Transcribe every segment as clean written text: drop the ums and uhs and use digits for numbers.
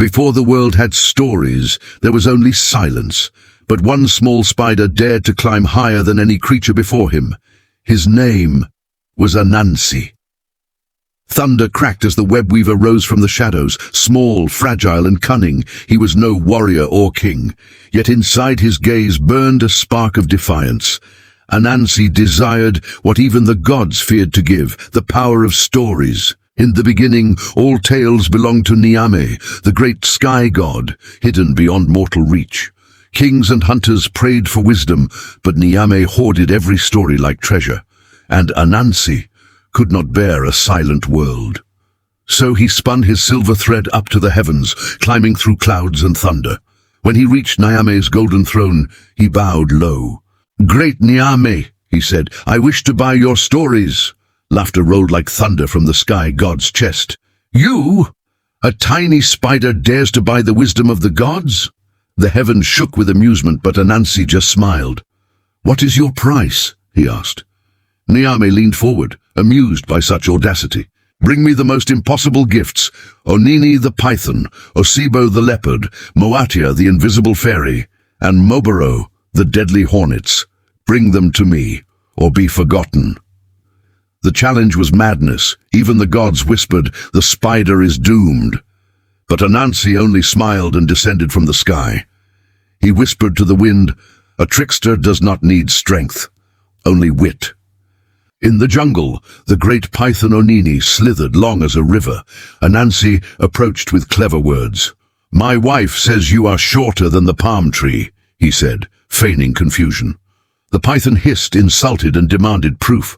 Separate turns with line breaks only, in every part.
Before the world had stories, there was only silence. But one small spider dared to climb higher than any creature before him. His name was Anansi. Thunder cracked as the web weaver rose from the shadows, small, fragile, and cunning. He was no warrior or king, yet inside his gaze burned a spark of defiance. Anansi desired what even the gods feared to give, the power of stories. In the beginning, all tales belonged to Nyame, the great sky god, hidden beyond mortal reach. Kings and hunters prayed for wisdom, but Nyame hoarded every story like treasure, and Anansi could not bear a silent world. So he spun his silver thread up to the heavens, climbing through clouds and thunder. When he reached Nyame's golden throne, he bowed low. "Great Nyame," he said, "I wish to buy your stories." Laughter rolled like thunder from the sky god's chest. "You? A tiny spider dares to buy the wisdom of the gods?" The heavens shook with amusement, but Anansi just smiled. "What is your price?" he asked. Nyame leaned forward, amused by such audacity. "Bring me the most impossible gifts, Onini the python, Osebo the leopard, Moatia the invisible fairy, and Moboro the deadly hornets. Bring them to me, or be forgotten." The challenge was madness. Even the gods whispered, "The spider is doomed." But Anansi only smiled and descended from the sky. He whispered to the wind, "A trickster does not need strength, only wit." In the jungle, the great python Onini slithered long as a river. Anansi approached with clever words. "My wife says you are shorter than the palm tree," he said, feigning confusion. The python hissed, insulted, and demanded proof.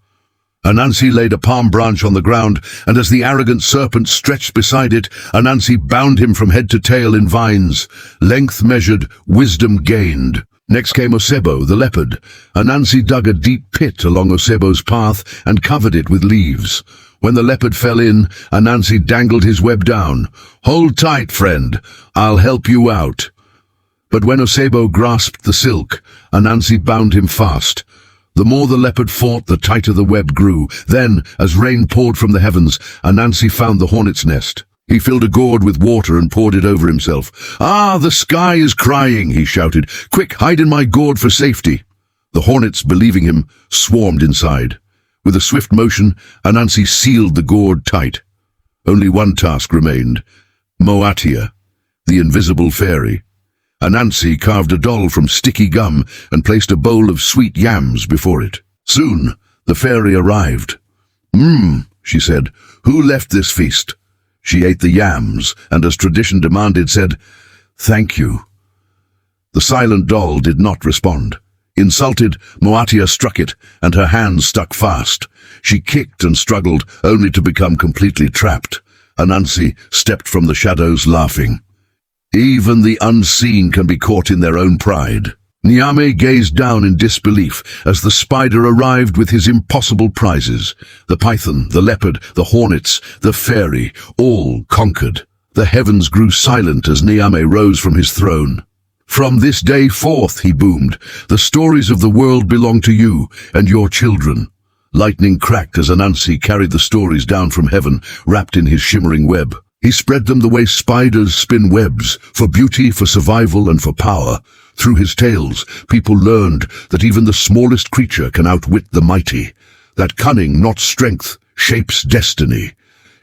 Anansi laid a palm branch on the ground, and as the arrogant serpent stretched beside it, Anansi bound him from head to tail in vines. Length measured, wisdom gained. Next came Osebo, the leopard. Anansi dug a deep pit along Osebo's path and covered it with leaves. When the leopard fell in, Anansi dangled his web down. "Hold tight, friend. I'll help you out." But when Osebo grasped the silk, Anansi bound him fast. The more the leopard fought, the tighter the web grew. Then, as rain poured from the heavens, Anansi found the hornet's nest. He filled a gourd with water and poured it over himself. "Ah, the sky is crying," he shouted. "Quick, hide in my gourd for safety." The hornets, believing him, swarmed inside. With a swift motion, Anansi sealed the gourd tight. Only one task remained. Moatia, the invisible fairy. Anansi carved a doll from sticky gum and placed a bowl of sweet yams before it. Soon, the fairy arrived. She said, "Who left this feast?" She ate the yams, and as tradition demanded, said, "Thank you." The silent doll did not respond. Insulted, Moatia struck it, and her hands stuck fast. She kicked and struggled, only to become completely trapped. Anansi stepped from the shadows, laughing. Even the unseen can be caught in their own pride. Nyame gazed down in disbelief as the spider arrived with his impossible prizes. The python, the leopard, the hornets, the fairy, all conquered. The heavens grew silent as Nyame rose from his throne. "From this day forth," he boomed, "the stories of the world belong to you and your children." Lightning cracked as Anansi carried the stories down from heaven, wrapped in his shimmering web. He spread them the way spiders spin webs, for beauty, for survival, and for power. Through his tales, people learned that even the smallest creature can outwit the mighty, that cunning, not strength, shapes destiny.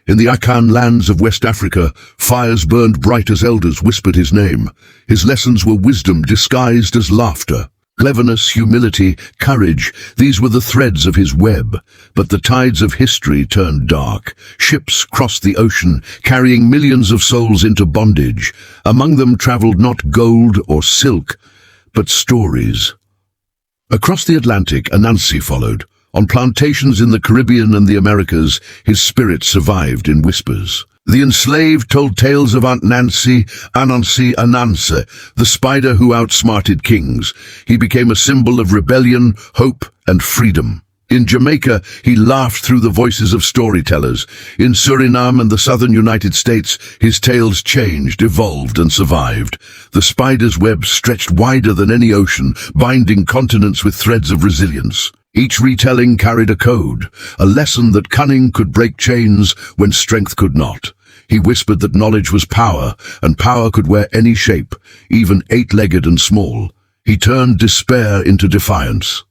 In the Akan lands of West Africa, fires burned bright as elders whispered his name. His lessons were wisdom disguised as laughter. Cleverness, humility, courage, these were the threads of his web. But the tides of history turned dark. Ships crossed the ocean, carrying millions of souls into bondage. Among them traveled not gold or silk, but stories. Across the Atlantic, Anansi followed. On plantations in the Caribbean and the Americas, his spirit survived in whispers. The enslaved told tales of Aunt Nancy, Anancy and Nancy, the spider who outsmarted kings. He became a symbol of rebellion, hope, and freedom. In Jamaica, he laughed through the voices of storytellers. In Suriname and the southern United States, his tales changed, evolved, and survived. The spider's web stretched wider than any ocean, binding continents with threads of resilience. Each retelling carried a code, a lesson that cunning could break chains when strength could not. He whispered that knowledge was power, and power could wear any shape, even eight-legged and small. He turned despair into defiance.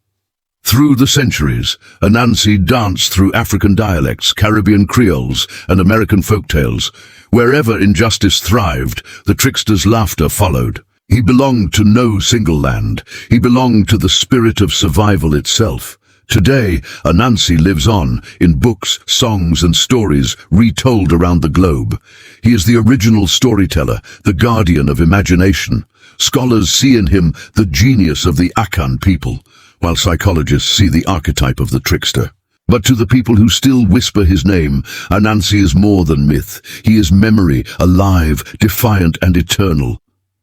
Through the centuries, Anansi danced through African dialects, Caribbean creoles, and American folktales. Wherever injustice thrived, the trickster's laughter followed. He belonged to no single land. He belonged to the spirit of survival itself. Today, Anansi lives on, in books, songs, and stories retold around the globe. He is the original storyteller, the guardian of imagination. Scholars see in him the genius of the Akan people, while psychologists see the archetype of the trickster. But to the people who still whisper his name, Anansi is more than myth. He is memory, alive, defiant, and eternal.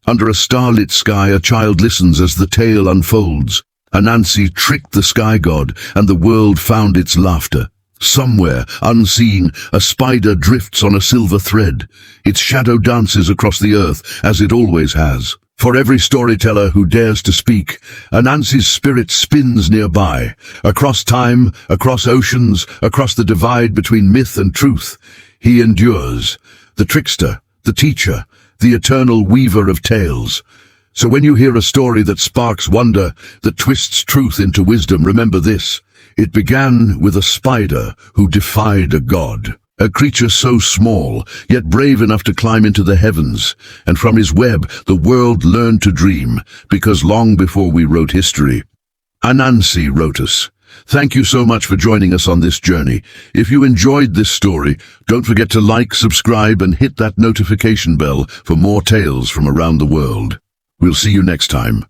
Under a starlit sky, a child listens as the tale unfolds. Anansi tricked the sky god, and the world found its laughter. Somewhere, unseen, a spider drifts on a silver thread. Its shadow dances across the earth, as it always has. For every storyteller who dares to speak, Anansi's spirit spins nearby, across time, across oceans, across the divide between myth and truth. He endures, the trickster, the teacher, the eternal weaver of tales. So when you hear a story that sparks wonder, that twists truth into wisdom, remember this. It began with a spider who defied a god. A creature so small, yet brave enough to climb into the heavens, and from his web the world learned to dream, because long before we wrote history, Anansi wrote us. Thank you so much for joining us on this journey. If you enjoyed this story, don't forget to like, subscribe, and hit that notification bell for more tales from around the world. We'll see you next time.